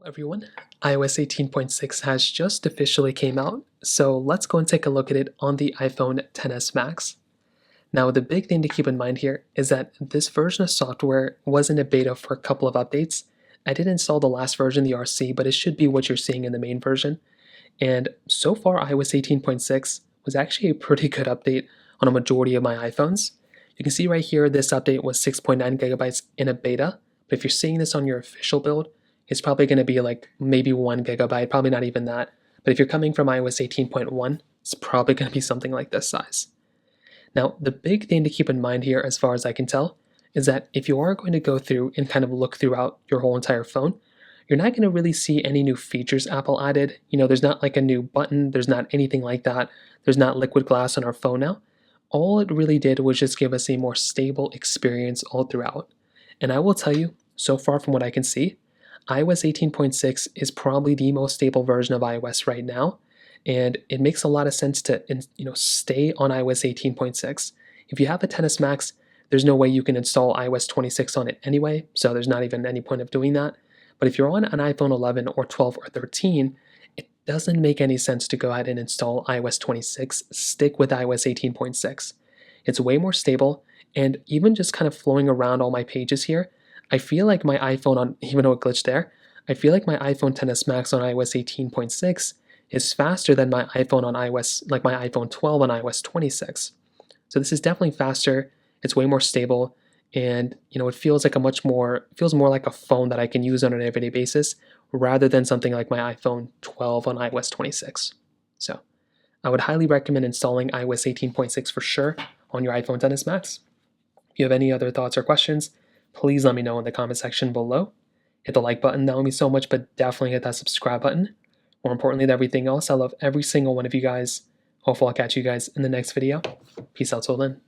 Everyone, iOS 18.6 has just officially came out, so let's go and take a look at it on the iPhone XS Max. Now, the big thing to keep in mind here is that this version of software was in a beta for a couple of updates. I did install the last version, the RC, but it should be what you're seeing in the main version. And so far, iOS 18.6 was actually a pretty good update on a majority of my iPhones. You can see right here, this update was 6.9 gigabytes in a beta, but if you're seeing this on your official build, it's probably going to be like maybe 1 gigabyte, probably not even that. But if you're coming from iOS 18.1, it's probably going to be something like this size. Now, the big thing to keep in mind here, as far as I can tell, is that if you are going to go through and kind of look throughout your whole entire phone, you're not going to really see any new features Apple added. There's not like a new button, there's not anything like that. There's not liquid glass on our phone now. All it really did was just give us a more stable experience all throughout. And I will tell you, so far from what I can see, iOS 18.6 is probably the most stable version of iOS right now, and it makes a lot of sense to stay on iOS 18.6. If you have a XS Max, there's no way you can install iOS 26 on it anyway, so there's not even any point of doing that. But if you're on an iPhone 11 or 12 or 13, it doesn't make any sense to go ahead and install iOS 26. Stick with iOS 18.6. It's way more stable, and even just kind of flowing around all my pages here, I feel like my iPhone even though it glitched there, I feel like my iPhone XS Max on iOS 18.6 is faster than my iPhone on iOS, like my iPhone 12 on iOS 26. So this is definitely faster, it's way more stable, and it feels like feels more like a phone that I can use on an everyday basis rather than something like my iPhone 12 on iOS 26. So I would highly recommend installing iOS 18.6 for sure on your iPhone XS Max. If you have any other thoughts or questions, please let me know in the comment section below. Hit the like button, that would mean so much, but definitely hit that subscribe button. More importantly than everything else, I love every single one of you guys. Hopefully I'll catch you guys in the next video. Peace out till then.